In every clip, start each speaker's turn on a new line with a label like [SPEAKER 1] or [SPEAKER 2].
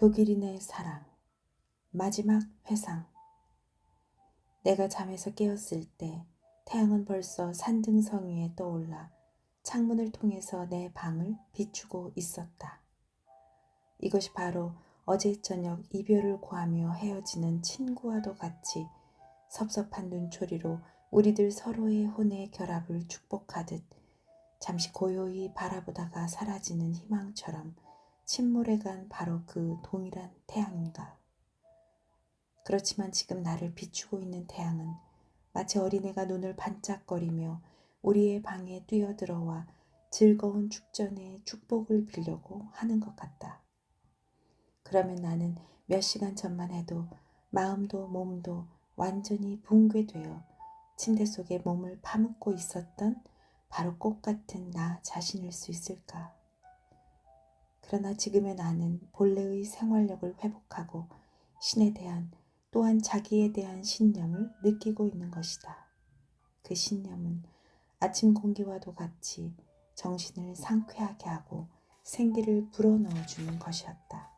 [SPEAKER 1] 독일인의 사랑, 마지막 회상. 내가 잠에서 깨었을 때 태양은 벌써 산등성 위에 떠올라 창문을 통해서 내 방을 비추고 있었다. 이것이 바로 어제 저녁 이별을 고하며 헤어지는 친구와도 같이 섭섭한 눈초리로 우리들 서로의 혼의 결합을 축복하듯 잠시 고요히 바라보다가 사라지는 희망처럼 침몰해간 바로 그 동일한 태양인가. 그렇지만 지금 나를 비추고 있는 태양은 마치 어린애가 눈을 반짝거리며 우리의 방에 뛰어들어와 즐거운 축전에 축복을 빌려고 하는 것 같다. 그러면 나는 몇 시간 전만 해도 마음도 몸도 완전히 붕괴되어 침대 속에 몸을 파묻고 있었던 바로 꽃 같은 나 자신일 수 있을까? 그러나 지금의 나는 본래의 생활력을 회복하고 신에 대한 또한 자기에 대한 신념을 느끼고 있는 것이다. 그 신념은 아침 공기와도 같이 정신을 상쾌하게 하고 생기를 불어넣어주는 것이었다.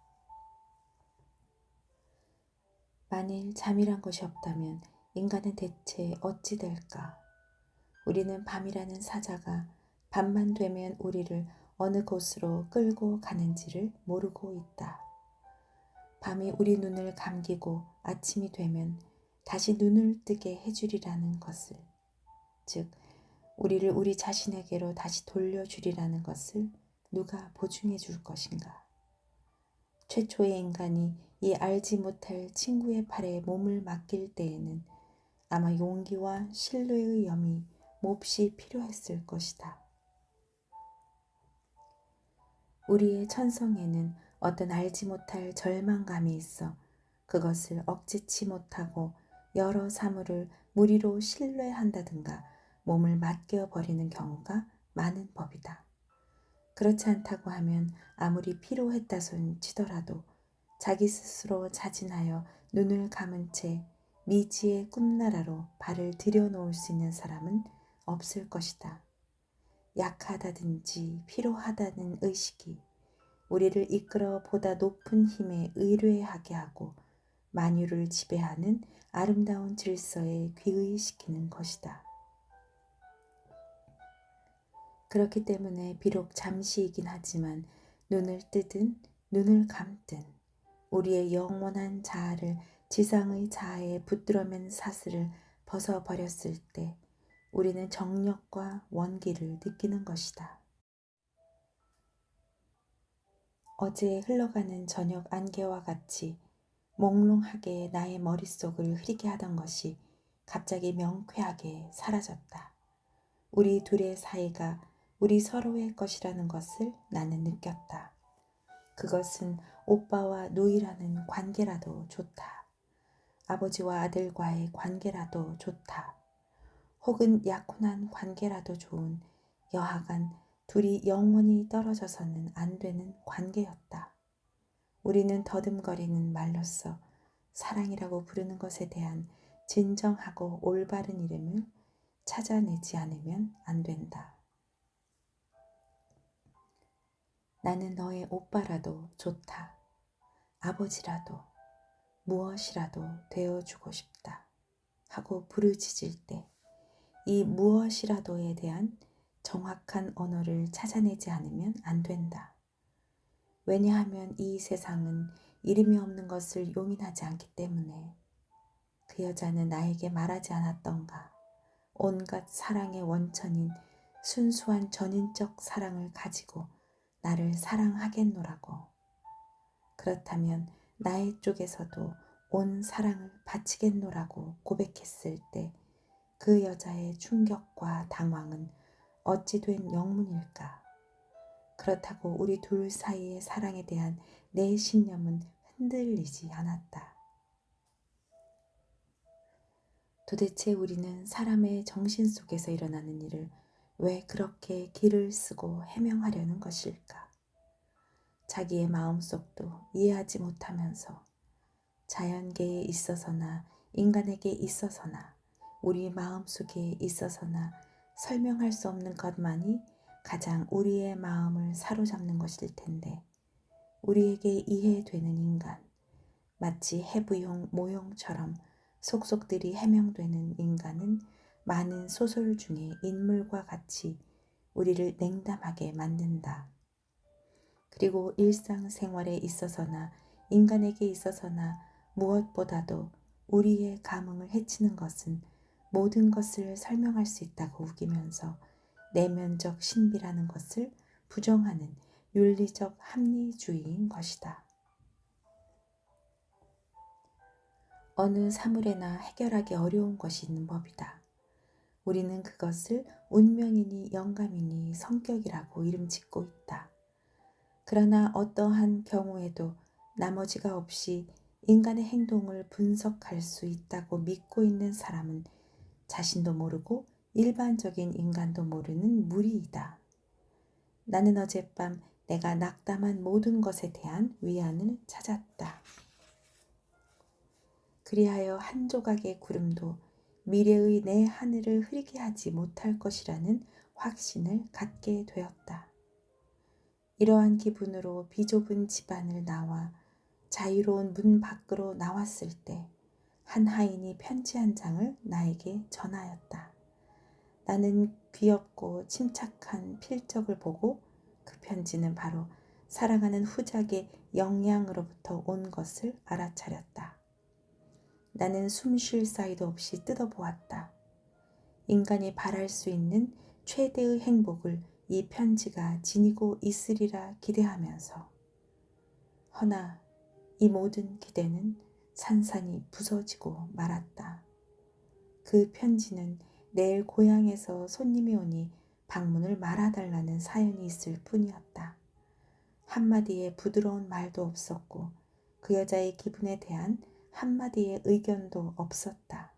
[SPEAKER 1] 만일 잠이란 것이 없다면 인간은 대체 어찌 될까? 우리는 밤이라는 사자가 밤만 되면 우리를 어느 곳으로 끌고 가는지를 모르고 있다. 밤이 우리 눈을 감기고 아침이 되면 다시 눈을 뜨게 해주리라는 것을, 즉 우리를 우리 자신에게로 다시 돌려주리라는 것을 누가 보증해 줄 것인가? 최초의 인간이 이 알지 못할 친구의 팔에 몸을 맡길 때에는 아마 용기와 신뢰의 염이 몹시 필요했을 것이다. 우리의 천성에는 어떤 알지 못할 절망감이 있어 그것을 억제치 못하고 여러 사물을 무리로 신뢰한다든가 몸을 맡겨버리는 경우가 많은 법이다. 그렇지 않다고 하면 아무리 필요했다손 치더라도 자기 스스로 자진하여 눈을 감은 채 미지의 꿈나라로 발을 들여놓을 수 있는 사람은 없을 것이다. 약하다든지 필요하다는 의식이 우리를 이끌어 보다 높은 힘에 의뢰하게 하고 만유를 지배하는 아름다운 질서에 귀의시키는 것이다. 그렇기 때문에 비록 잠시이긴 하지만 눈을 뜨든 눈을 감든 우리의 영원한 자아를 지상의 자아에 붙들어맨 사슬을 벗어버렸을 때 우리는 정력과 원기를 느끼는 것이다. 어제 흘러가는 저녁 안개와 같이 몽롱하게 나의 머릿속을 흐리게 하던 것이 갑자기 명쾌하게 사라졌다. 우리 둘의 사이가 우리 서로의 것이라는 것을 나는 느꼈다. 그것은 오빠와 누이라는 관계라도 좋다. 아버지와 아들과의 관계라도 좋다. 혹은 약혼한 관계라도 좋은 여하간 둘이 영원히 떨어져서는 안 되는 관계였다. 우리는 더듬거리는 말로써 사랑이라고 부르는 것에 대한 진정하고 올바른 이름을 찾아내지 않으면 안 된다. 나는 너의 오빠라도 좋다. 아버지라도 무엇이라도 되어주고 싶다 하고 부르짖을 때 이 무엇이라도에 대한 정확한 언어를 찾아내지 않으면 안 된다. 왜냐하면 이 세상은 이름이 없는 것을 용인하지 않기 때문에. 그 여자는 나에게 말하지 않았던가. 온갖 사랑의 원천인 순수한 전인적 사랑을 가지고 나를 사랑하겠노라고. 그렇다면 나의 쪽에서도 온 사랑을 바치겠노라고 고백했을 때 그 여자의 충격과 당황은 어찌 된 영문일까? 그렇다고 우리 둘 사이의 사랑에 대한 내 신념은 흔들리지 않았다. 도대체 우리는 사람의 정신 속에서 일어나는 일을 왜 그렇게 길을 쓰고 해명하려는 것일까? 자기의 마음속도 이해하지 못하면서 자연계에 있어서나 인간에게 있어서나 우리 마음속에 있어서나 설명할 수 없는 것만이 가장 우리의 마음을 사로잡는 것일 텐데 우리에게 이해되는 인간, 마치 해부용 모형처럼 속속들이 해명되는 인간은 많은 소설 중에 인물과 같이 우리를 냉담하게 만든다. 그리고 일상생활에 있어서나 인간에게 있어서나 무엇보다도 우리의 감흥을 해치는 것은 모든 것을 설명할 수 있다고 우기면서 내면적 신비라는 것을 부정하는 윤리적 합리주의인 것이다. 어느 사물에나 해결하기 어려운 것이 있는 법이다. 우리는 그것을 운명이니 영감이니 성격이라고 이름짓고 있다. 그러나 어떠한 경우에도 나머지가 없이 인간의 행동을 분석할 수 있다고 믿고 있는 사람은 자신도 모르고 일반적인 인간도 모르는 무리이다. 나는 어젯밤 내가 낙담한 모든 것에 대한 위안을 찾았다. 그리하여 한 조각의 구름도 미래의 내 하늘을 흐리게 하지 못할 것이라는 확신을 갖게 되었다. 이러한 기분으로 비좁은 집안을 나와 자유로운 문 밖으로 나왔을 때 한 하인이 편지 한 장을 나에게 전하였다. 나는 귀엽고 침착한 필적을 보고 그 편지는 바로 사랑하는 후작의 영양으로부터 온 것을 알아차렸다. 나는 숨 쉴 사이도 없이 뜯어보았다. 인간이 바랄 수 있는 최대의 행복을 이 편지가 지니고 있으리라 기대하면서 허나 이 모든 기대는 산산이 부서지고 말았다. 그 편지는 내일 고향에서 손님이 오니 방문을 말아달라는 사연이 있을 뿐이었다. 한마디의 부드러운 말도 없었고 그 여자의 기분에 대한 한마디의 의견도 없었다.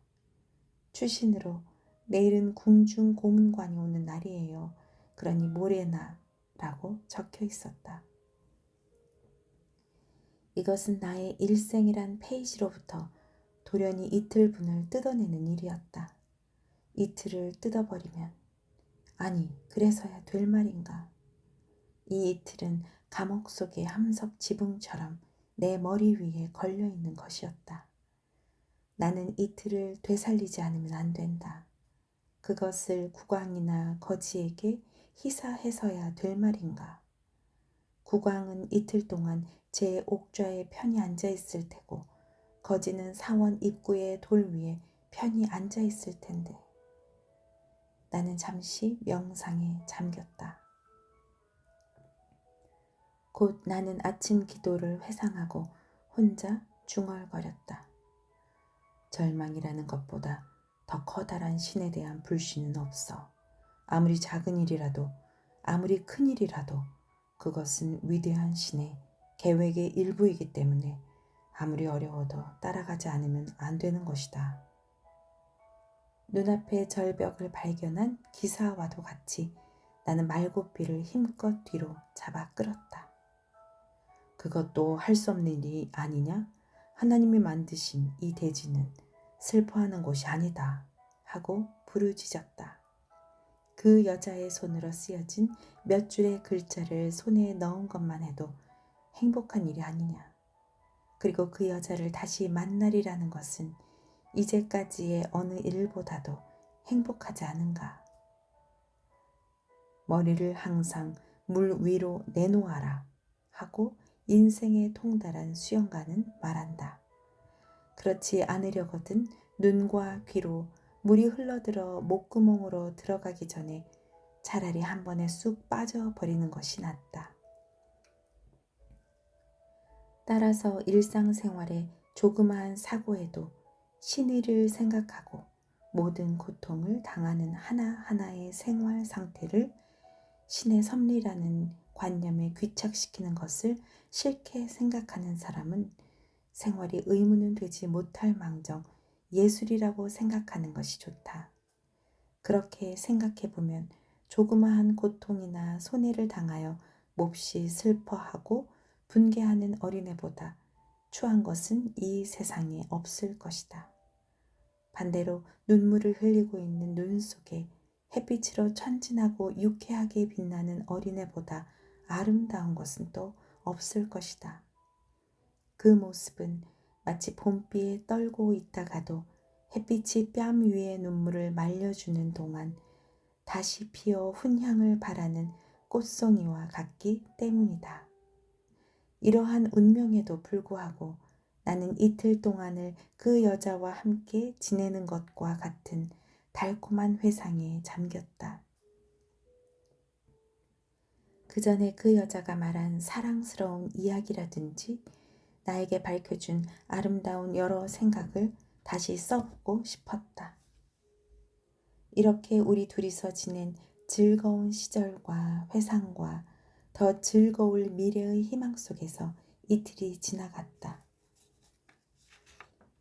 [SPEAKER 1] 추신으로 내일은 궁중 고문관이 오는 날이에요. 그러니 모레나 라고 적혀 있었다. 이것은 나의 일생이란 페이지로부터 돌연히 이틀분을 뜯어내는 일이었다. 이틀을 뜯어버리면, 아니 그래서야 될 말인가. 이 이틀은 감옥 속의 함석 지붕처럼 내 머리 위에 걸려있는 것이었다. 나는 이틀을 되살리지 않으면 안 된다. 그것을 국왕이나 거지에게 희사해서야 될 말인가. 국왕은 이틀 동안 제 옥좌에 편히 앉아 있을 테고 거지는 사원 입구의 돌 위에 편히 앉아 있을 텐데. 나는 잠시 명상에 잠겼다. 곧 나는 아침 기도를 회상하고 혼자 중얼거렸다. 절망이라는 것보다 더 커다란 신에 대한 불신은 없어. 아무리 작은 일이라도, 아무리 큰 일이라도 그것은 위대한 신의 계획의 일부이기 때문에 아무리 어려워도 따라가지 않으면 안 되는 것이다. 눈앞의 절벽을 발견한 기사와도 같이 나는 말고삐를 힘껏 뒤로 잡아 끌었다. 그것도 할 수 없는 일이 아니냐? 하나님이 만드신 이 대지는 슬퍼하는 곳이 아니다 하고 부르짖었다. 그 여자의 손으로 쓰여진 몇 줄의 글자를 손에 넣은 것만 해도 행복한 일이 아니냐. 그리고 그 여자를 다시 만나리라는 것은 이제까지의 어느 일보다도 행복하지 않은가. 머리를 항상 물 위로 내놓아라 하고 인생에 통달한 수영가는 말한다. 그렇지 않으려거든 눈과 귀로 물이 흘러들어 목구멍으로 들어가기 전에 차라리 한 번에 쑥 빠져버리는 것이 낫다. 따라서 일상생활의 조그마한 사고에도 신의를 생각하고 모든 고통을 당하는 하나하나의 생활 상태를 신의 섭리라는 관념에 귀착시키는 것을 싫게 생각하는 사람은 생활이 의무는 되지 못할 망정 예술이라고 생각하는 것이 좋다. 그렇게 생각해보면 조그마한 고통이나 손해를 당하여 몹시 슬퍼하고 분개하는 어린애보다 추한 것은 이 세상에 없을 것이다. 반대로 눈물을 흘리고 있는 눈 속에 햇빛으로 천진하고 유쾌하게 빛나는 어린애보다 아름다운 것은 또 없을 것이다. 그 모습은 마치 봄비에 떨고 있다가도 햇빛이 뺨 위에 눈물을 말려주는 동안 다시 피어 훈향을 바라는 꽃송이와 같기 때문이다. 이러한 운명에도 불구하고 나는 이틀 동안을 그 여자와 함께 지내는 것과 같은 달콤한 회상에 잠겼다. 그 전에 그 여자가 말한 사랑스러운 이야기라든지 나에게 밝혀준 아름다운 여러 생각을 다시 써보고 싶었다. 이렇게 우리 둘이서 지낸 즐거운 시절과 회상과 더 즐거울 미래의 희망 속에서 이틀이 지나갔다.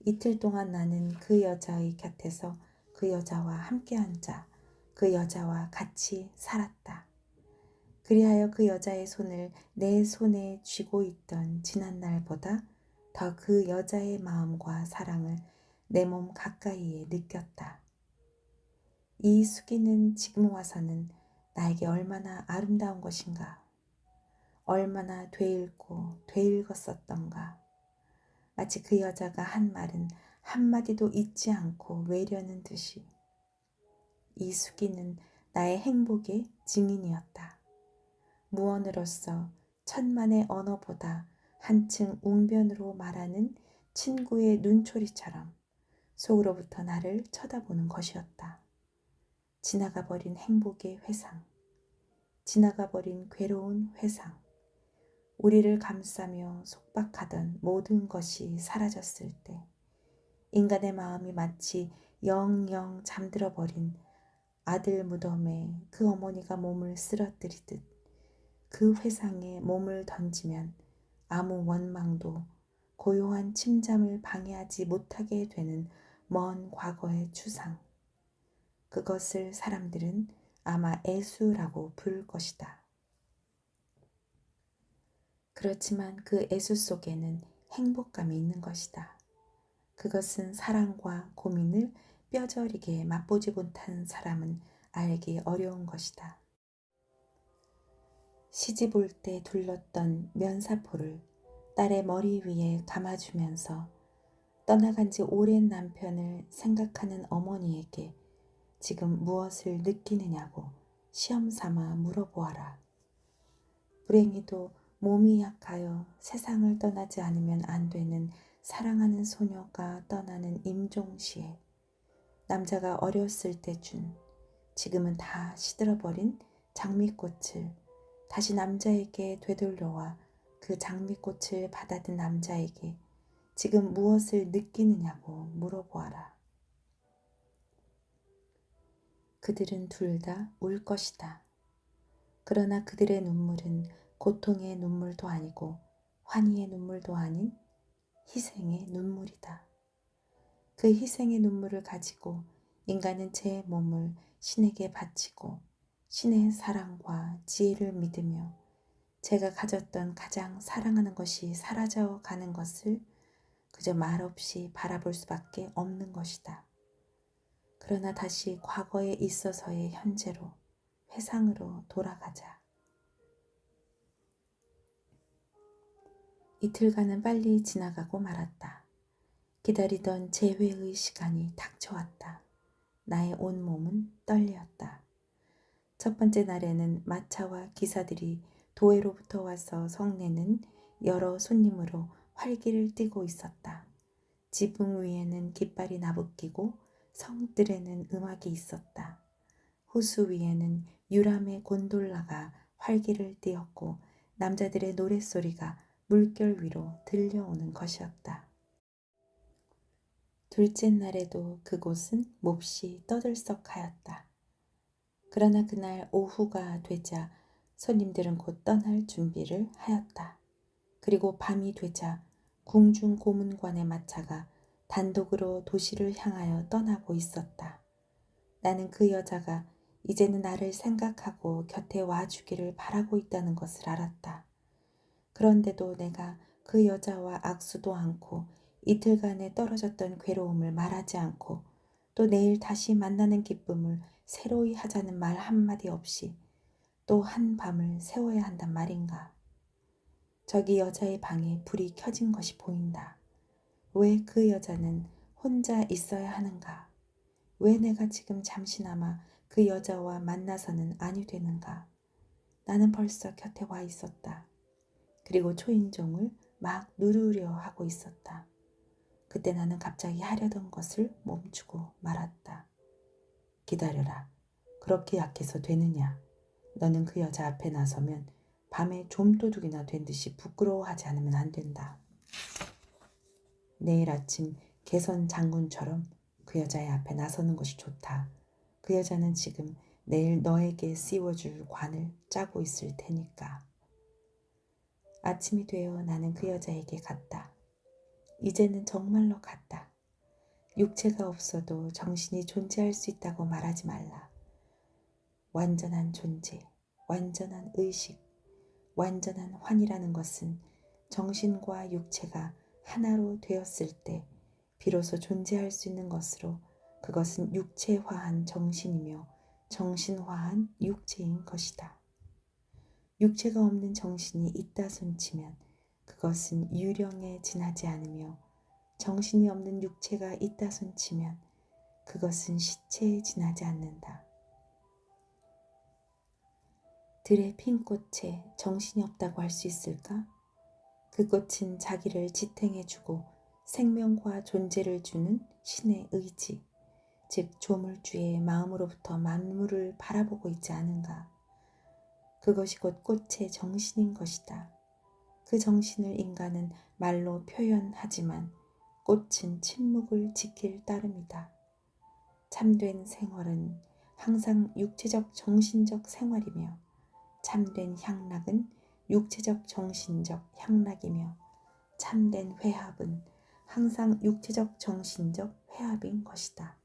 [SPEAKER 1] 이틀 동안 나는 그 여자의 곁에서 그 여자와 함께 앉아 그 여자와 같이 살았다. 그리하여 그 여자의 손을 내 손에 쥐고 있던 지난 날보다 더 그 여자의 마음과 사랑을 내 몸 가까이에 느꼈다. 이 수기는 지금 와서는 나에게 얼마나 아름다운 것인가, 얼마나 되읽고 되읽었었던가. 마치 그 여자가 한 말은 한마디도 잊지 않고 외려는 듯이. 이 수기는 나의 행복의 증인이었다. 무언으로서 천만의 언어보다 한층 웅변으로 말하는 친구의 눈초리처럼 속으로부터 나를 쳐다보는 것이었다. 지나가버린 행복의 회상, 지나가버린 괴로운 회상, 우리를 감싸며 속박하던 모든 것이 사라졌을 때 인간의 마음이 마치 영영 잠들어버린 아들 무덤에 그 어머니가 몸을 쓰러뜨리듯 그 회상에 몸을 던지면 아무 원망도 고요한 침잠을 방해하지 못하게 되는 먼 과거의 추상. 그것을 사람들은 아마 애수라고 부를 것이다. 그렇지만 그 애수 속에는 행복감이 있는 것이다. 그것은 사랑과 고민을 뼈저리게 맛보지 못한 사람은 알기 어려운 것이다. 시집 올 때 둘렀던 면사포를 딸의 머리 위에 감아주면서 떠나간 지 오랜 남편을 생각하는 어머니에게 지금 무엇을 느끼느냐고 시험 삼아 물어보아라. 불행히도 몸이 약하여 세상을 떠나지 않으면 안 되는 사랑하는 소녀가 떠나는 임종시에 남자가 어렸을 때 준 지금은 다 시들어버린 장미꽃을 다시 남자에게 되돌려와 그 장미꽃을 받아든 남자에게 지금 무엇을 느끼느냐고 물어보아라. 그들은 둘 다 울 것이다. 그러나 그들의 눈물은 고통의 눈물도 아니고 환희의 눈물도 아닌 희생의 눈물이다. 그 희생의 눈물을 가지고 인간은 제 몸을 신에게 바치고 신의 사랑과 지혜를 믿으며 제가 가졌던 가장 사랑하는 것이 사라져 가는 것을 그저 말없이 바라볼 수밖에 없는 것이다. 그러나 다시 과거에 있어서의 현재로 회상으로 돌아가자. 이틀간은 빨리 지나가고 말았다. 기다리던 재회의 시간이 닥쳐왔다. 나의 온몸은 떨렸다. 첫 번째 날에는 마차와 기사들이 도에로부터 와서 성내는 여러 손님으로 활기를 띠고 있었다. 지붕 위에는 깃발이 나부끼고 성뜰에는 음악이 있었다. 호수 위에는 유람의 곤돌라가 활기를 띠었고 남자들의 노랫소리가 물결 위로 들려오는 것이었다. 둘째 날에도 그곳은 몹시 떠들썩하였다. 그러나 그날 오후가 되자 손님들은 곧 떠날 준비를 하였다. 그리고 밤이 되자 궁중 고문관의 마차가 단독으로 도시를 향하여 떠나고 있었다. 나는 그 여자가 이제는 나를 생각하고 곁에 와주기를 바라고 있다는 것을 알았다. 그런데도 내가 그 여자와 악수도 않고 이틀간에 떨어졌던 괴로움을 말하지 않고 또 내일 다시 만나는 기쁨을 새로이 하자는 말 한마디 없이 또 한 밤을 세워야 한단 말인가. 저기 여자의 방에 불이 켜진 것이 보인다. 왜 그 여자는 혼자 있어야 하는가? 왜 내가 지금 잠시나마 그 여자와 만나서는 아니 되는가? 나는 벌써 곁에 와 있었다. 그리고 초인종을 막 누르려 하고 있었다. 그때 나는 갑자기 하려던 것을 멈추고 말았다. 기다려라. 그렇게 약해서 되느냐? 너는 그 여자 앞에 나서면 밤에 좀도둑이나 된 듯이 부끄러워하지 않으면 안 된다. 내일 아침 개선 장군처럼 그 여자의 앞에 나서는 것이 좋다. 그 여자는 지금 내일 너에게 씌워줄 관을 짜고 있을 테니까. 아침이 되어 나는 그 여자에게 갔다. 이제는 정말로 갔다. 육체가 없어도 정신이 존재할 수 있다고 말하지 말라. 완전한 존재, 완전한 의식, 완전한 환이라는 것은 정신과 육체가 하나로 되었을 때 비로소 존재할 수 있는 것으로 그것은 육체화한 정신이며 정신화한 육체인 것이다. 육체가 없는 정신이 있다 손치면 그것은 유령에 지나지 않으며 정신이 없는 육체가 있다 손치면 그것은 시체에 지나지 않는다. 들의 핀 꽃에 정신이 없다고 할 수 있을까? 그 꽃은 자기를 지탱해주고 생명과 존재를 주는 신의 의지, 즉 조물주의 마음으로부터 만물을 바라보고 있지 않은가? 그것이 곧 꽃의 정신인 것이다. 그 정신을 인간은 말로 표현하지만 꽃은 침묵을 지킬 따름이다. 참된 생활은 항상 육체적 정신적 생활이며 참된 향락은 육체적 정신적 향락이며 참된 회합은 항상 육체적 정신적 회합인 것이다.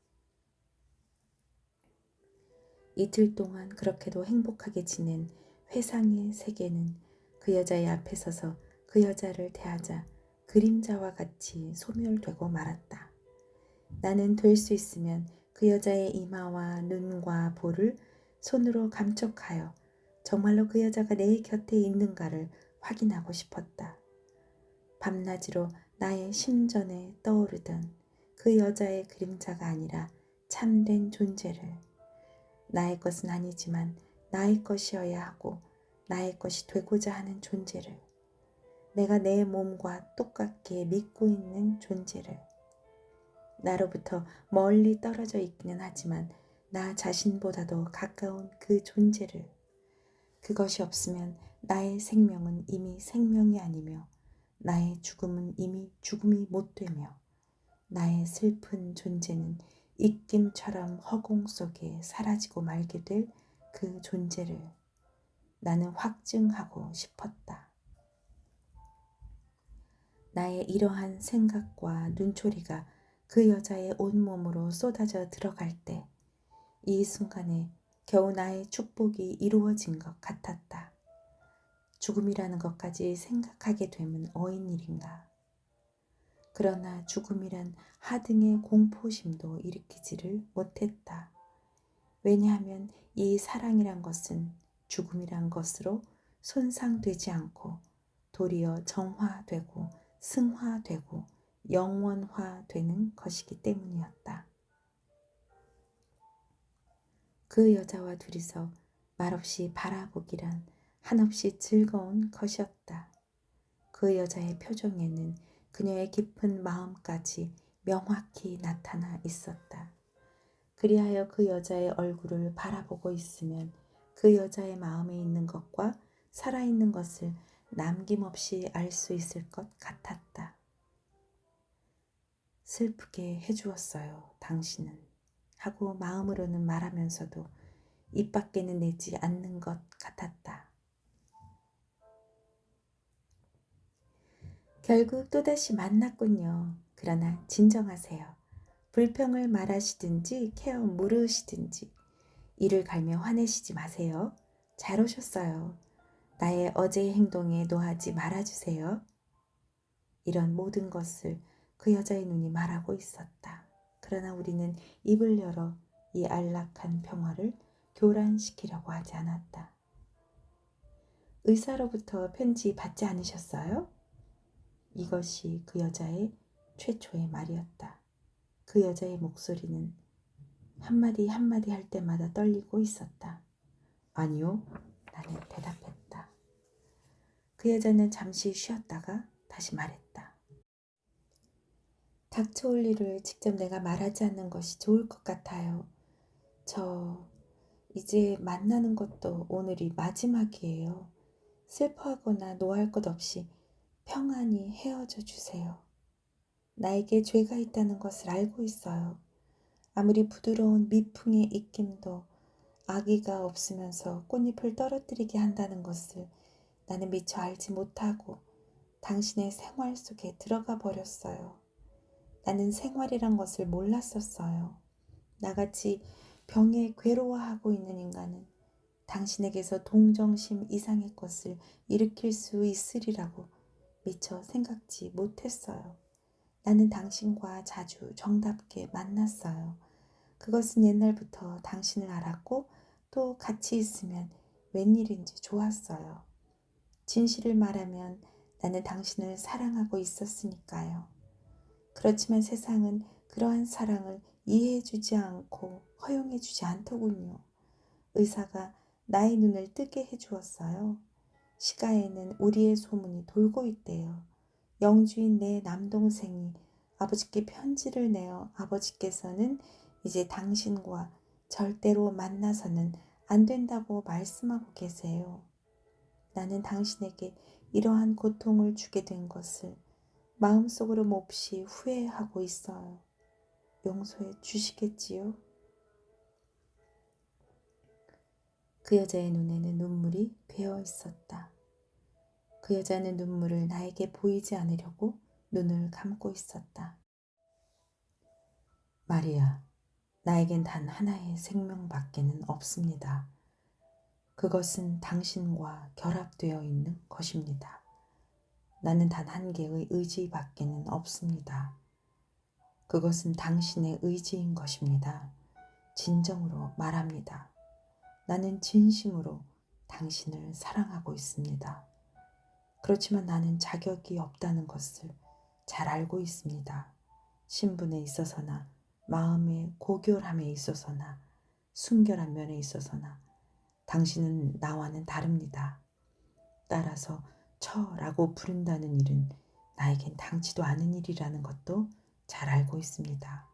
[SPEAKER 1] 이틀 동안 그렇게도 행복하게 지낸 회상의 세계는 그 여자의 앞에 서서 그 여자를 대하자 그림자와 같이 소멸되고 말았다. 나는 될 수 있으면 그 여자의 이마와 눈과 볼을 손으로 감촉하여 정말로 그 여자가 내 곁에 있는가를 확인하고 싶었다. 밤낮으로 나의 심전에 떠오르던 그 여자의 그림자가 아니라 참된 존재를, 나의 것은 아니지만 나의 것이어야 하고 나의 것이 되고자 하는 존재를, 내가 내 몸과 똑같게 믿고 있는 존재를, 나로부터 멀리 떨어져 있기는 하지만 나 자신보다도 가까운 그 존재를, 그것이 없으면 나의 생명은 이미 생명이 아니며 나의 죽음은 이미 죽음이 못 되며 나의 슬픈 존재는 입김처럼 허공 속에 사라지고 말게 될 그 존재를 나는 확증하고 싶었다. 나의 이러한 생각과 눈초리가 그 여자의 온몸으로 쏟아져 들어갈 때 이 순간에 겨우 나의 축복이 이루어진 것 같았다. 죽음이라는 것까지 생각하게 되면 어인 일인가. 그러나 죽음이란 하등의 공포심도 일으키지를 못했다. 왜냐하면 이 사랑이란 것은 죽음이란 것으로 손상되지 않고 도리어 정화되고 승화되고 영원화되는 것이기 때문이었다. 그 여자와 둘이서 말없이 바라보기란 한없이 즐거운 것이었다. 그 여자의 표정에는 그녀의 깊은 마음까지 명확히 나타나 있었다. 그리하여 그 여자의 얼굴을 바라보고 있으면 그 여자의 마음에 있는 것과 살아있는 것을 남김없이 알 수 있을 것 같았다. 슬프게 해주었어요, 당신은. 하고 마음으로는 말하면서도 입 밖에는 내지 않는 것 같았다. 결국 또다시 만났군요. 그러나 진정하세요. 불평을 말하시든지 케어 물으시든지 이를 갈며 화내시지 마세요. 잘 오셨어요. 나의 어제의 행동에 노하지 말아주세요. 이런 모든 것을 그 여자의 눈이 말하고 있었다. 그러나 우리는 입을 열어 이 안락한 평화를 교란시키려고 하지 않았다. 의사로부터 편지 받지 않으셨어요? 이것이 그 여자의 최초의 말이었다. 그 여자의 목소리는 한마디 한마디 할 때마다 떨리고 있었다. 아니요, 나는 대답했다. 그 여자는 잠시 쉬었다가 다시 말했다. 닥쳐올 일을 직접 내가 말하지 않는 것이 좋을 것 같아요. 저 이제 만나는 것도 오늘이 마지막이에요. 슬퍼하거나 노할 것 없이 평안히 헤어져 주세요. 나에게 죄가 있다는 것을 알고 있어요. 아무리 부드러운 미풍의 입김도 아기가 없으면서 꽃잎을 떨어뜨리게 한다는 것을 나는 미처 알지 못하고 당신의 생활 속에 들어가 버렸어요. 나는 생활이란 것을 몰랐었어요. 나같이 병에 괴로워하고 있는 인간은 당신에게서 동정심 이상의 것을 일으킬 수 있으리라고 미처 생각지 못했어요. 나는 당신과 자주 정답게 만났어요. 그것은 옛날부터 당신을 알았고 또 같이 있으면 웬일인지 좋았어요. 진실을 말하면 나는 당신을 사랑하고 있었으니까요. 그렇지만 세상은 그러한 사랑을 이해해주지 않고 허용해주지 않더군요. 의사가 나의 눈을 뜨게 해주었어요. 시가에는 우리의 소문이 돌고 있대요. 영주인 내 남동생이 아버지께 편지를 내어 아버지께서는 이제 당신과 절대로 만나서는 안 된다고 말씀하고 계세요. 나는 당신에게 이러한 고통을 주게 된 것을 마음속으로 몹시 후회하고 있어요. 용서해 주시겠지요? 그 여자의 눈에는 눈물이 괴어 있었다. 그 여자는 눈물을 나에게 보이지 않으려고 눈을 감고 있었다. 마리아, 나에겐 단 하나의 생명밖에는 없습니다. 그것은 당신과 결합되어 있는 것입니다. 나는 단 한 개의 의지밖에는 없습니다. 그것은 당신의 의지인 것입니다. 진정으로 말합니다. 나는 진심으로 당신을 사랑하고 있습니다. 그렇지만 나는 자격이 없다는 것을 잘 알고 있습니다. 신분에 있어서나 마음의 고결함에 있어서나 순결한 면에 있어서나 당신은 나와는 다릅니다. 따라서 처라고 부른다는 일은 나에겐 당치도 않은 일이라는 것도 잘 알고 있습니다.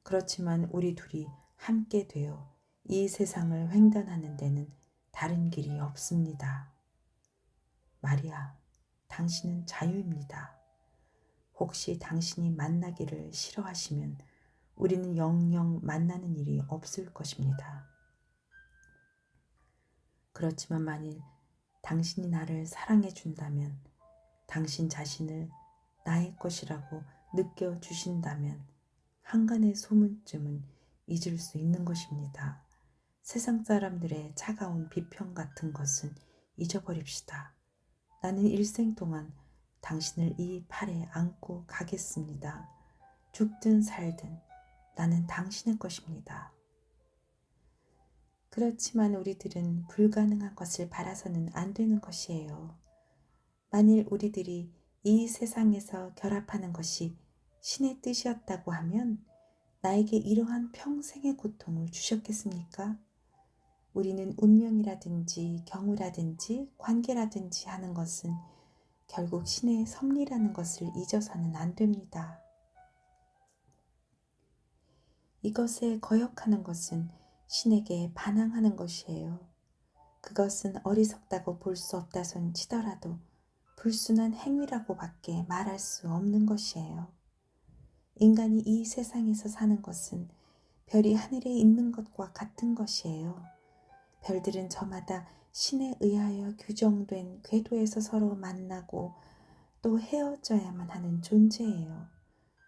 [SPEAKER 1] 그렇지만 우리 둘이 함께 되어 이 세상을 횡단하는 데는 다른 길이 없습니다. 마리아, 당신은 자유입니다. 혹시 당신이 만나기를 싫어하시면 우리는 영영 만나는 일이 없을 것입니다. 그렇지만 만일 당신이 나를 사랑해 준다면, 당신 자신을 나의 것이라고 느껴주신다면 한간의 소문쯤은 잊을 수 있는 것입니다. 세상 사람들의 차가운 비평 같은 것은 잊어버립시다. 나는 일생 동안 당신을 이 팔에 안고 가겠습니다. 죽든 살든 나는 당신의 것입니다. 그렇지만 우리들은 불가능한 것을 바라서는 안 되는 것이에요. 만일 우리들이 이 세상에서 결합하는 것이 신의 뜻이었다고 하면 나에게 이러한 평생의 고통을 주셨겠습니까? 우리는 운명이라든지 경우라든지 관계라든지 하는 것은 결국 신의 섭리라는 것을 잊어서는 안 됩니다. 이것에 거역하는 것은 신에게 반항하는 것이에요. 그것은 어리석다고 볼 수 없다손 치더라도 불순한 행위라고밖에 말할 수 없는 것이에요. 인간이 이 세상에서 사는 것은 별이 하늘에 있는 것과 같은 것이에요. 별들은 저마다 신에 의하여 규정된 궤도에서 서로 만나고 또 헤어져야만 하는 존재예요.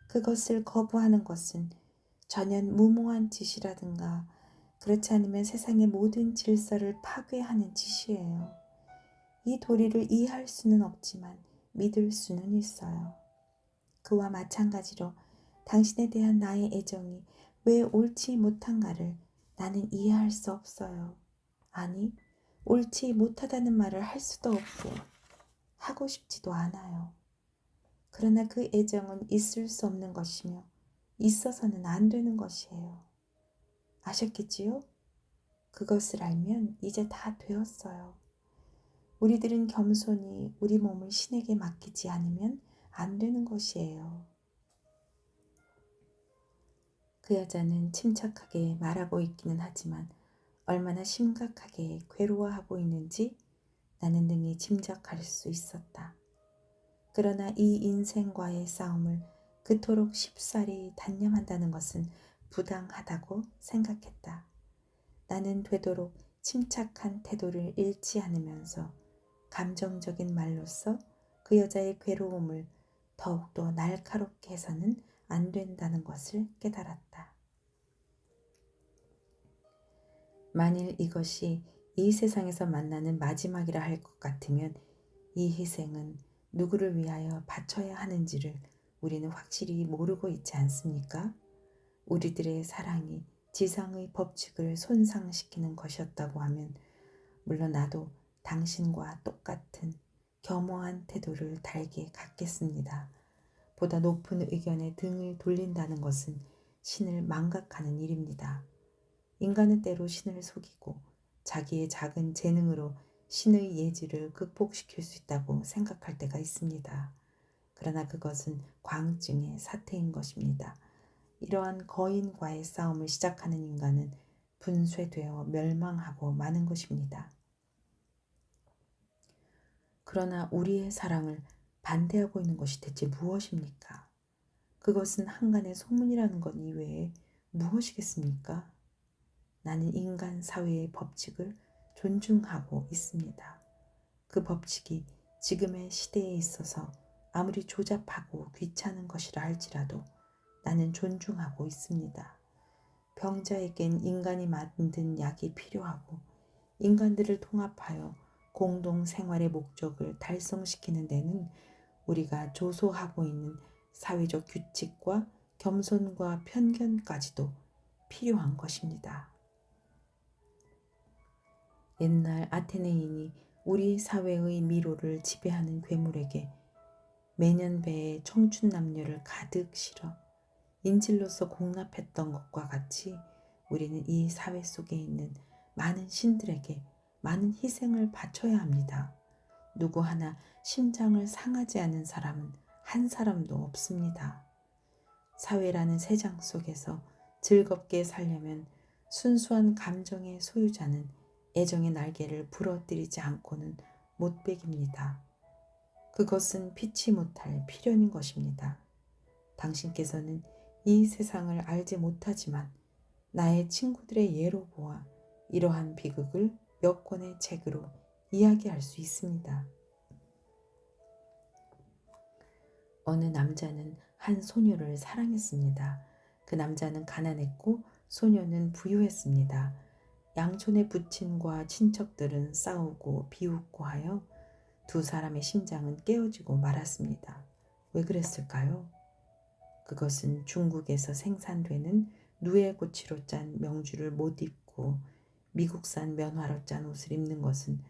[SPEAKER 1] 그것을 거부하는 것은 전혀 무모한 짓이라든가 그렇지 않으면 세상의 모든 질서를 파괴하는 짓이에요. 이 도리를 이해할 수는 없지만 믿을 수는 있어요. 그와 마찬가지로 당신에 대한 나의 애정이 왜 옳지 못한가를 나는 이해할 수 없어요. 아니, 옳지 못하다는 말을 할 수도 없고 하고 싶지도 않아요. 그러나 그 애정은 있을 수 없는 것이며 있어서는 안 되는 것이에요. 아셨겠지요? 그것을 알면 이제 다 되었어요. 우리들은 겸손히 우리 몸을 신에게 맡기지 않으면 안 되는 것이에요. 그 여자는 침착하게 말하고 있기는 하지만 얼마나 심각하게 괴로워하고 있는지 나는 능히 짐작할 수 있었다. 그러나 이 인생과의 싸움을 그토록 쉽사리 단념한다는 것은 부당하다고 생각했다. 나는 되도록 침착한 태도를 잃지 않으면서 감정적인 말로써 그 여자의 괴로움을 더욱더 날카롭게 해서는 안 된다는 것을 깨달았다. 만일 이것이 이 세상에서 만나는 마지막이라 할 것 같으면 이 희생은 누구를 위하여 바쳐야 하는지를 우리는 확실히 모르고 있지 않습니까? 우리들의 사랑이 지상의 법칙을 손상시키는 것이었다고 하면 물론 나도 당신과 똑같은 겸허한 태도를 달게 갖겠습니다. 보다 높은 의견에 등을 돌린다는 것은 신을 망각하는 일입니다. 인간은 때로 신을 속이고 자기의 작은 재능으로 신의 예지를 극복시킬 수 있다고 생각할 때가 있습니다. 그러나 그것은 광증의 사태인 것입니다. 이러한 거인과의 싸움을 시작하는 인간은 분쇄되어 멸망하고 마는 것입니다. 그러나 우리의 사랑을 반대하고 있는 것이 대체 무엇입니까? 그것은 한간의 소문이라는 것 이외에 무엇이겠습니까? 나는 인간 사회의 법칙을 존중하고 있습니다. 그 법칙이 지금의 시대에 있어서 아무리 조잡하고 귀찮은 것이라 할지라도 나는 존중하고 있습니다. 병자에겐 인간이 만든 약이 필요하고 인간들을 통합하여 공동 생활의 목적을 달성시키는 데는 우리가 조소하고 있는 사회적 규칙과 겸손과 편견까지도 필요한 것입니다. 옛날 아테네인이 우리 사회의 미로를 지배하는 괴물에게 매년 배에 청춘 남녀를 가득 실어 인질로서 공납했던 것과 같이 우리는 이 사회 속에 있는 많은 신들에게 많은 희생을 바쳐야 합니다. 누구 하나 심장을 상하지 않은 사람은 한 사람도 없습니다. 사회라는 세장 속에서 즐겁게 살려면 순수한 감정의 소유자는 애정의 날개를 부러뜨리지 않고는 못 베깁니다. 그것은 피치 못할 필연인 것입니다. 당신께서는 이 세상을 알지 못하지만 나의 친구들의 예로 보아 이러한 비극을 몇 권의 책으로 이야기할 수 있습니다. 어느 남자는 한 소녀를 사랑했습니다. 그 남자는 가난했고 소녀는 부유했습니다. 양촌의 부친과 친척들은 싸우고 비웃고 하여 두 사람의 심장은 깨어지고 말았습니다. 왜 그랬을까요? 그것은 중국에서 생산되는 누에고치로 짠 명주를 못 입고 미국산 면화로 짠 옷을 입는 것은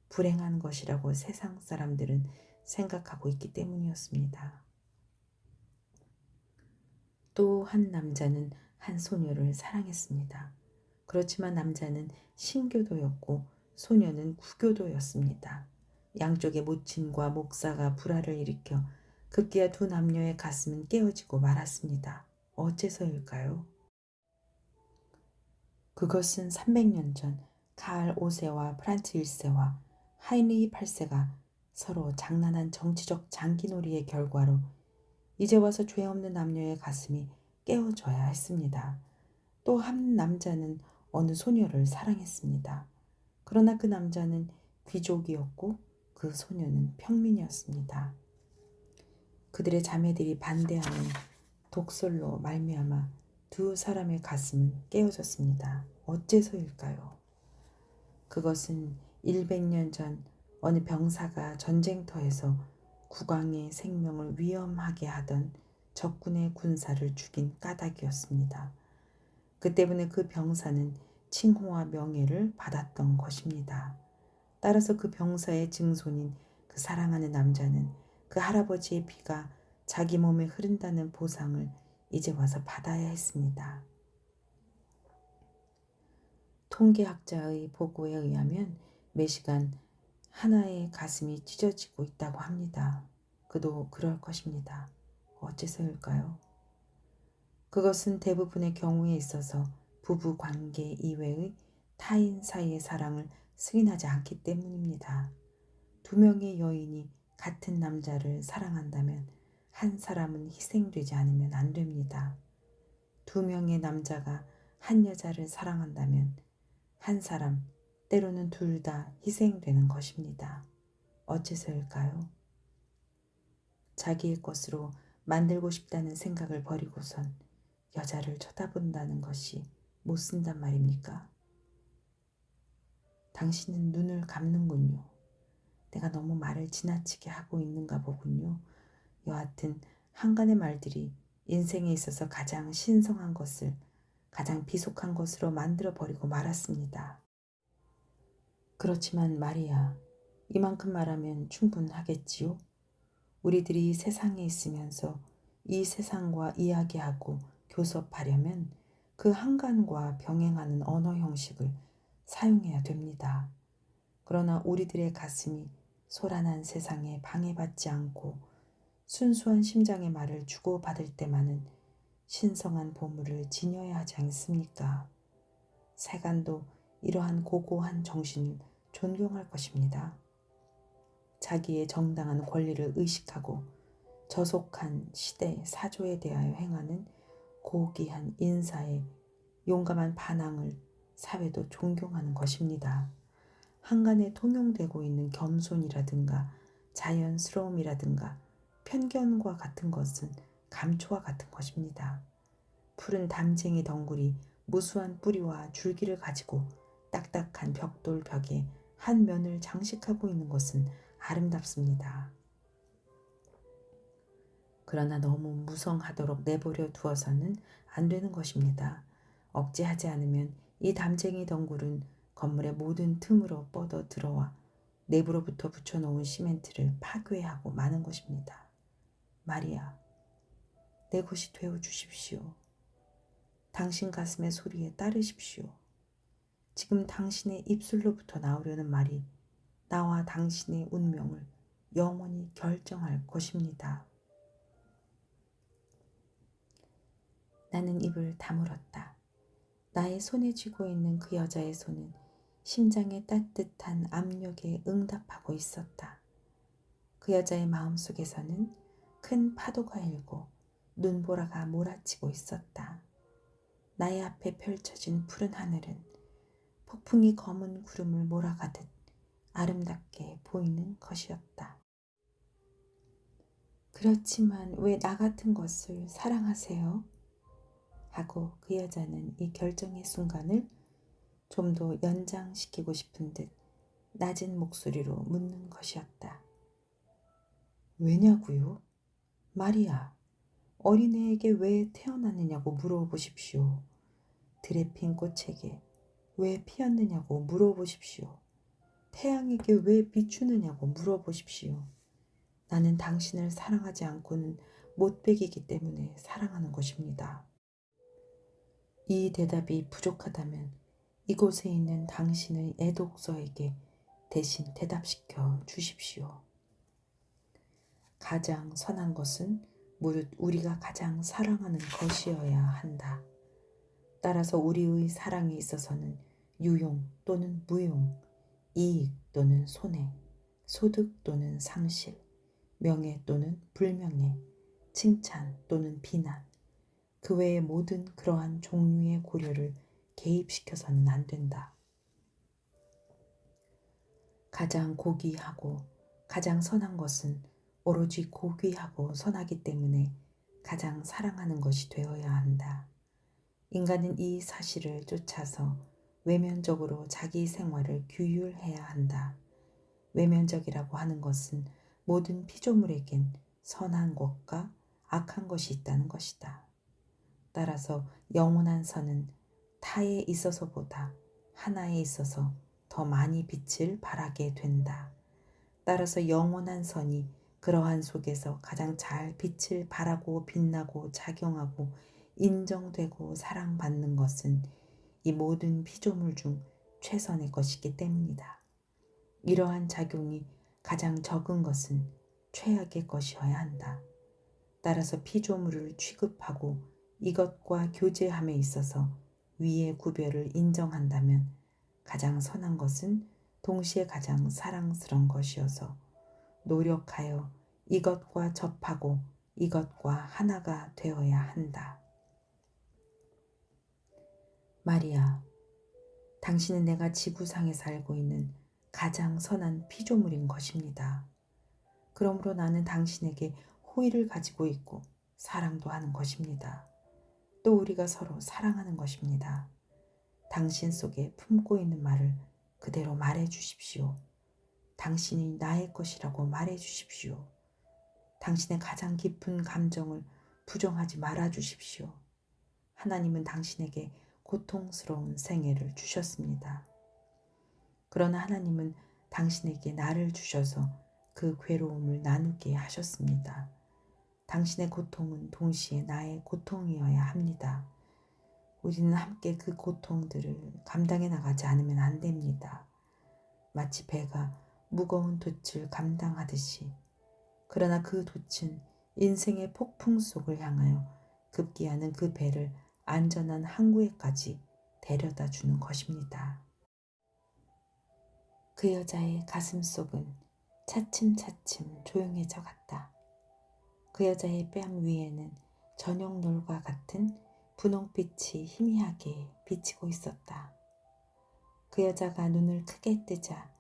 [SPEAKER 1] 불행한 것이라고 세상 사람들은 생각하고 있기 때문이었습니다. 또 한 남자는 한 소녀를 사랑했습니다. 그렇지만 남자는 신교도였고 소녀는 구교도였습니다. 양쪽의 모친과 목사가 불화를 일으켜 급기야 두 남녀의 가슴은 깨어지고 말았습니다. 어째서일까요? 그것은 300년 전 카를 5세와 프란츠 1세와 하이리히 8세가 서로 장난한 정치적 장기놀이의 결과로 이제 와서 죄 없는 남녀의 가슴이 깨어져야 했습니다. 또 한 남자는 어느 소녀를 사랑했습니다. 그러나 그 남자는 귀족이었고 그 소녀는 평민이었습니다. 그들의 자매들이 반대하는 독설로 말미암아 두 사람의 가슴은 깨어졌습니다. 어째서일까요? 그것은 100년 전 어느 병사가 전쟁터에서 국왕의 생명을 위험하게 하던 적군의 군사를 죽인 까닭이었습니다. 그 때문에 그 병사는 칭호와 명예를 받았던 것입니다. 따라서 그 병사의 증손인 그 사랑하는 남자는 그 할아버지의 피가 자기 몸에 흐른다는 보상을 이제 와서 받아야 했습니다. 통계학자의 보고에 의하면 매시간 하나의 가슴이 찢어지고 있다고 합니다. 그도 그럴 것입니다. 어째서일까요? 그것은 대부분의 경우에 있어서 부부 관계 이외의 타인 사이의 사랑을 승인하지 않기 때문입니다. 두 명의 여인이 같은 남자를 사랑한다면 한 사람은 희생되지 않으면 안 됩니다. 두 명의 남자가 한 여자를 사랑한다면 한 사람, 때로는 둘 다 희생되는 것입니다. 어째서일까요? 자기의 것으로 만들고 싶다는 생각을 버리고선 여자를 쳐다본다는 것이 못 쓴단 말입니까? 당신은 눈을 감는군요. 내가 너무 말을 지나치게 하고 있는가 보군요. 여하튼 한간의 말들이 인생에 있어서 가장 신성한 것을 가장 비속한 것으로 만들어버리고 말았습니다. 그렇지만 마리아, 이만큼 말하면 충분하겠지요? 우리들이 세상에 있으면서 이 세상과 이야기하고 교섭하려면 그 한간과 병행하는 언어 형식을 사용해야 됩니다. 그러나 우리들의 가슴이 소란한 세상에 방해받지 않고 순수한 심장의 말을 주고받을 때만은 신성한 보물을 지녀야 하지 않습니까? 세간도 이러한 고고한 정신을 존경할 것입니다. 자기의 정당한 권리를 의식하고 저속한 시대 사조에 대하여 행하는 고귀한 인사의 용감한 반항을 사회도 존경하는 것입니다. 한간에 통용되고 있는 겸손이라든가 자연스러움이라든가 편견과 같은 것은 감초와 같은 것입니다. 푸른 담쟁이 덩굴이 무수한 뿌리와 줄기를 가지고 딱딱한 벽돌 벽에 한 면을 장식하고 있는 것은 아름답습니다. 그러나 너무 무성하도록 내버려 두어서는 안 되는 것입니다. 억제하지 않으면 이 담쟁이 덩굴은 건물의 모든 틈으로 뻗어 들어와 내부로부터 붙여놓은 시멘트를 파괴하고 마는 것입니다. 마리아, 내 것이 되어 주십시오. 당신 가슴의 소리에 따르십시오. 지금 당신의 입술로부터 나오려는 말이 나와 당신의 운명을 영원히 결정할 것입니다. 나는 입을 다물었다. 나의 손에 쥐고 있는 그 여자의 손은 심장의 따뜻한 압력에 응답하고 있었다. 그 여자의 마음속에서는 큰 파도가 일고 눈보라가 몰아치고 있었다. 나의 앞에 펼쳐진 푸른 하늘은 폭풍이 검은 구름을 몰아가듯 아름답게 보이는 것이었다. 그렇지만 왜 나 같은 것을 사랑하세요? 하고 그 여자는 이 결정의 순간을 좀 더 연장시키고 싶은 듯 낮은 목소리로 묻는 것이었다. 왜냐고요? 마리아, 어린애에게 왜 태어났느냐고 물어보십시오. 들에 핀 꽃에게 왜 피었느냐고 물어보십시오. 태양에게 왜 비추느냐고 물어보십시오. 나는 당신을 사랑하지 않고는 못배기기 때문에 사랑하는 것입니다. 이 대답이 부족하다면 이곳에 있는 당신의 애독서에게 대신 대답시켜 주십시오. 가장 선한 것은 무릇 우리가 가장 사랑하는 것이어야 한다. 따라서 우리의 사랑에 있어서는 유용 또는 무용, 이익 또는 손해, 소득 또는 상실, 명예 또는 불명예, 칭찬 또는 비난, 그 외의 모든 그러한 종류의 고려를 개입시켜서는 안 된다. 가장 고귀하고 가장 선한 것은 오로지 고귀하고 선하기 때문에 가장 사랑하는 것이 되어야 한다. 인간은 이 사실을 쫓아서 외면적으로 자기 생활을 규율해야 한다. 외면적이라고 하는 것은 모든 피조물에겐 선한 것과 악한 것이 있다는 것이다. 따라서 영원한 선은 타에 있어서보다 하나에 있어서 더 더 많이 빛을 발하게 된다. 따라서 영원한 선이 그러한 속에서 가장 잘 빛을 발하고 빛나고 작용하고 인정되고 사랑받는 것은 이 모든 피조물 중 최선의 것이기 때문이다. 이러한 작용이 가장 적은 것은 최악의 것이어야 한다. 따라서 피조물을 취급하고 이것과 교제함에 있어서 위의 구별을 인정한다면 가장 선한 것은 동시에 가장 사랑스러운 것이어서 노력하여 이것과 접하고 이것과 하나가 되어야 한다. 마리아, 당신은 내가 지구상에 살고 있는 가장 선한 피조물인 것입니다. 그러므로 나는 당신에게 호의를 가지고 있고 사랑도 하는 것입니다. 또 우리가 서로 사랑하는 것입니다. 당신 속에 품고 있는 말을 그대로 말해 주십시오. 당신이 나의 것이라고 말해 주십시오. 당신의 가장 깊은 감정을 부정하지 말아 주십시오. 하나님은 당신에게 고통스러운 생애를 주셨습니다. 그러나 하나님은 당신에게 나를 주셔서 그 괴로움을 나누게 하셨습니다. 당신의 고통은 동시에 나의 고통이어야 합니다. 우리는 함께 그 고통들을 감당해 나가지 않으면 안 됩니다. 마치 배가 무거운 돛을 감당하듯이. 그러나 그 돛은 인생의 폭풍 속을 향하여 급기야는 그 배를 안전한 항구에까지 데려다 주는 것입니다. 그 여자의 가슴 속은 차츰차츰 조용해져 갔다. 그 여자의 뺨 위에는 저녁놀과 같은 분홍빛이 희미하게 비치고 있었다. 그 여자가 눈을 크게 뜨자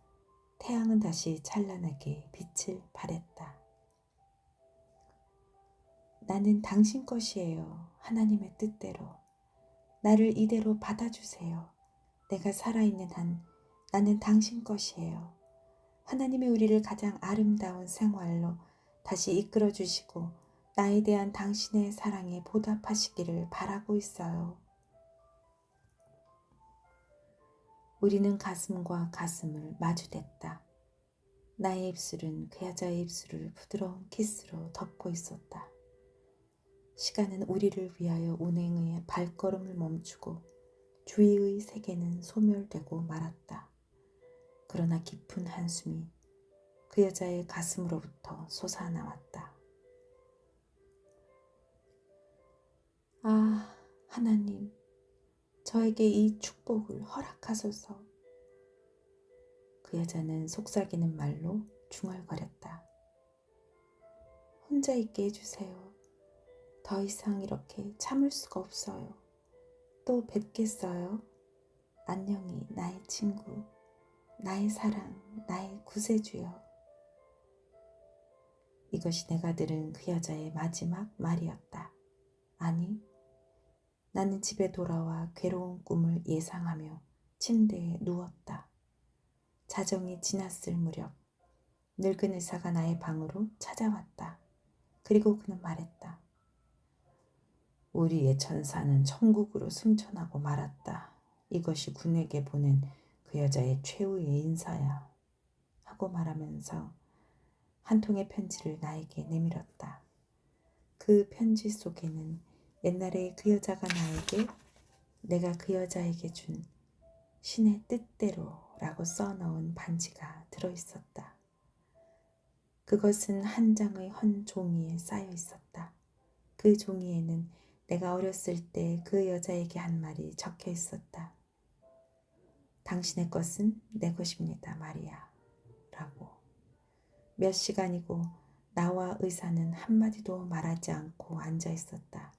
[SPEAKER 1] 태양은 다시 찬란하게 빛을 발했다. 나는 당신 것이에요. 하나님의 뜻대로. 나를 이대로 받아주세요. 내가 살아있는 한 나는 당신 것이에요. 하나님이 우리를 가장 아름다운 생활로 다시 이끌어 주시고 나에 대한 당신의 사랑에 보답하시기를 바라고 있어요. 우리는 가슴과 가슴을 마주댔다. 나의 입술은 그 여자의 입술을 부드러운 키스로 덮고 있었다. 시간은 우리를 위하여 운행의 발걸음을 멈추고 주위의 세계는 소멸되고 말았다. 그러나 깊은 한숨이 그 여자의 가슴으로부터 솟아나왔다. 아, 하나님, 저에게 이 축복을 허락하소서. 그 여자는 속삭이는 말로 중얼거렸다. 혼자 있게 해주세요. 더 이상 이렇게 참을 수가 없어요. 또 뵙겠어요. 안녕히 나의 친구, 나의 사랑, 나의 구세주여. 이것이 내가 들은 그 여자의 마지막 말이었다. 아니, 나는 집에 돌아와 괴로운 꿈을 예상하며 침대에 누웠다. 자정이 지났을 무렵 늙은 의사가 나의 방으로 찾아왔다. 그리고 그는 말했다. 우리의 천사는 천국으로 승천하고 말았다. 이것이 군에게 보낸 그 여자의 최후의 인사야. 하고 말하면서 한 통의 편지를 나에게 내밀었다. 그 편지 속에는 옛날에 그 여자가 나에게 내가 그 여자에게 준 신의 뜻대로 라고 써넣은 반지가 들어있었다. 그것은 한 장의 헌 종이에 쌓여 있었다. 그 종이에는 내가 어렸을 때 그 여자에게 한 말이 적혀 있었다. 당신의 것은 내 것입니다, 마리아. 라고. 몇 시간이고 나와 의사는 한마디도 말하지 않고 앉아 있었다.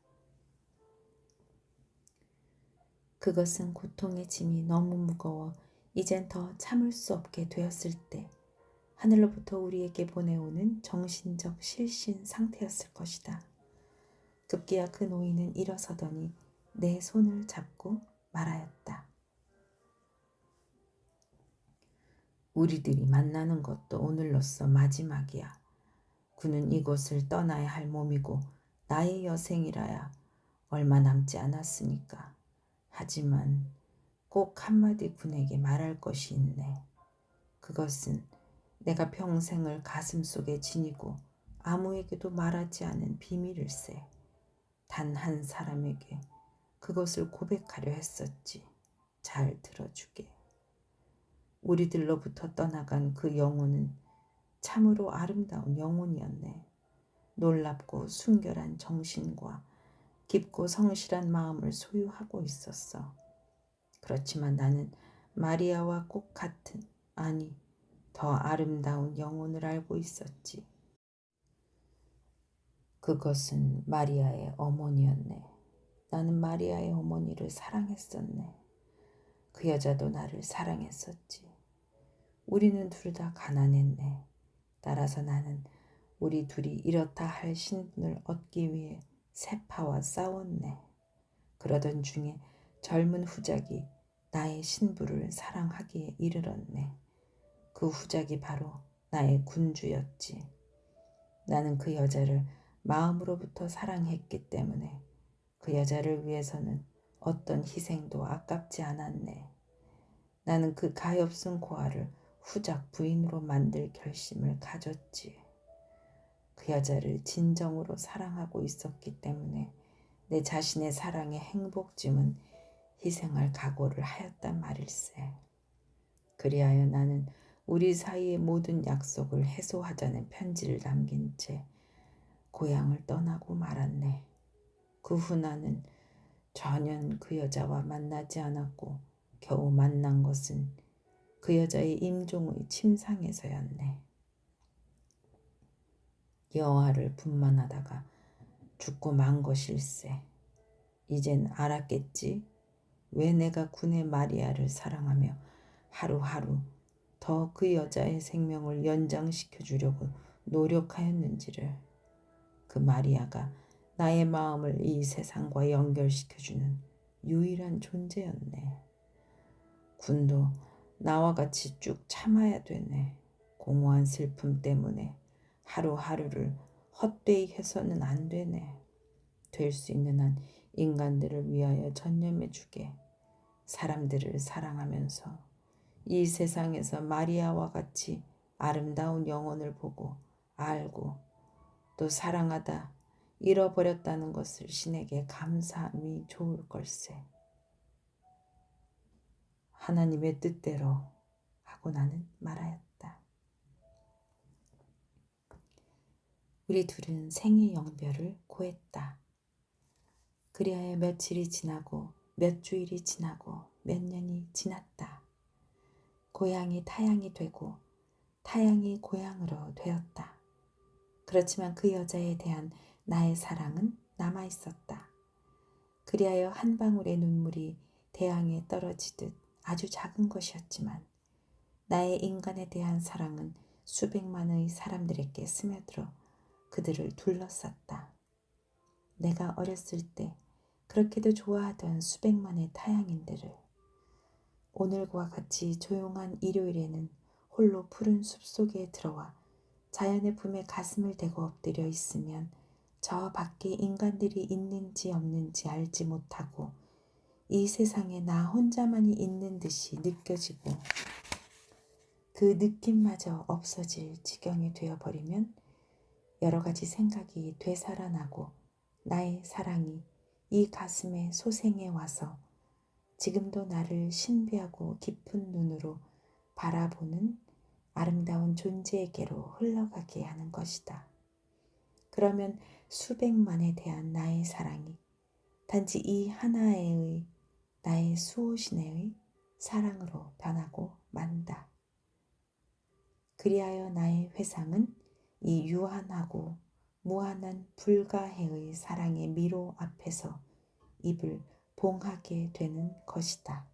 [SPEAKER 1] 그것은 고통의 짐이 너무 무거워 이젠 더 참을 수 없게 되었을 때 하늘로부터 우리에게 보내오는 정신적 실신 상태였을 것이다. 급기야 그 노인은 일어서더니 내 손을 잡고 말하였다. 우리들이 만나는 것도 오늘로써 마지막이야. 그는 이곳을 떠나야 할 몸이고 나의 여생이라야 얼마 남지 않았으니까. 하지만 꼭 한마디 군에게 말할 것이 있네. 그것은 내가 평생을 가슴속에 지니고 아무에게도 말하지 않은 비밀일세. 단 한 사람에게 그것을 고백하려 했었지. 잘 들어주게. 우리들로부터 떠나간 그 영혼은 참으로 아름다운 영혼이었네. 놀랍고 순결한 정신과 깊고 성실한 마음을 소유하고 있었어. 그렇지만 나는 마리아와 꼭 같은, 아니, 더 아름다운 영혼을 알고 있었지. 그것은 마리아의 어머니였네. 나는 마리아의 어머니를 사랑했었네. 그 여자도 나를 사랑했었지. 우리는 둘 다 가난했네. 따라서 나는 우리 둘이 이렇다 할 신분을 얻기 위해 세파와 싸웠네. 그러던 중에 젊은 후작이 나의 신부를 사랑하기에 이르렀네. 그 후작이 바로 나의 군주였지. 나는 그 여자를 마음으로부터 사랑했기 때문에 그 여자를 위해서는 어떤 희생도 아깝지 않았네. 나는 그 가엾은 고아를 후작 부인으로 만들 결심을 가졌지. 그 여자를 진정으로 사랑하고 있었기 때문에 내 자신의 사랑의 행복쯤은 희생할 각오를 하였단 말일세. 그리하여 나는 우리 사이의 모든 약속을 해소하자는 편지를 남긴 채 고향을 떠나고 말았네. 그 후 나는 전혀 그 여자와 만나지 않았고 겨우 만난 것은 그 여자의 임종의 침상에서였네. 여호와를 분만하다가 죽고 만 것일세. 이젠 알았겠지? 왜 내가 군의 마리아를 사랑하며 하루하루 더 그 여자의 생명을 연장시켜 주려고 노력하였는지를. 그 마리아가 나의 마음을 이 세상과 연결시켜주는 유일한 존재였네. 군도 나와 같이 쭉 참아야 되네. 공허한 슬픔 때문에 하루하루를 헛되이 해서는 안 되네. 될 수 있는 한 인간들을 위하여 전념해 주게. 사람들을 사랑하면서 이 세상에서 마리아와 같이 아름다운 영혼을 보고 알고 또 사랑하다 잃어버렸다는 것을 신에게 감사함이 좋을 걸세. 하나님의 뜻대로 하고 나는 말하였다. 우리 둘은 생의 영별을 고했다. 그리하여 며칠이 지나고 몇 주일이 지나고 몇 년이 지났다. 고향이 타향이 되고 타향이 고향으로 되었다. 그렇지만 그 여자에 대한 나의 사랑은 남아있었다. 그리하여 한 방울의 눈물이 대양에 떨어지듯 아주 작은 것이었지만 나의 인간에 대한 사랑은 수백만의 사람들에게 스며들어 그들을 둘러쌌다. 내가 어렸을 때 그렇게도 좋아하던 수백만의 타향인들을 오늘과 같이 조용한 일요일에는 홀로 푸른 숲속에 들어와 자연의 품에 가슴을 대고 엎드려 있으면 저 밖에 인간들이 있는지 없는지 알지 못하고 이 세상에 나 혼자만이 있는 듯이 느껴지고 그 느낌마저 없어질 지경이 되어버리면 여러 가지 생각이 되살아나고 나의 사랑이 이 가슴에 소생해 와서 지금도 나를 신비하고 깊은 눈으로 바라보는 아름다운 존재에게로 흘러가게 하는 것이다. 그러면 수백만에 대한 나의 사랑이 단지 이 하나의 나의 수호신의 사랑으로 변하고 만다. 그리하여 나의 회상은 이 유한하고 무한한 불가해의 사랑의 미로 앞에서 입을 봉하게 되는 것이다.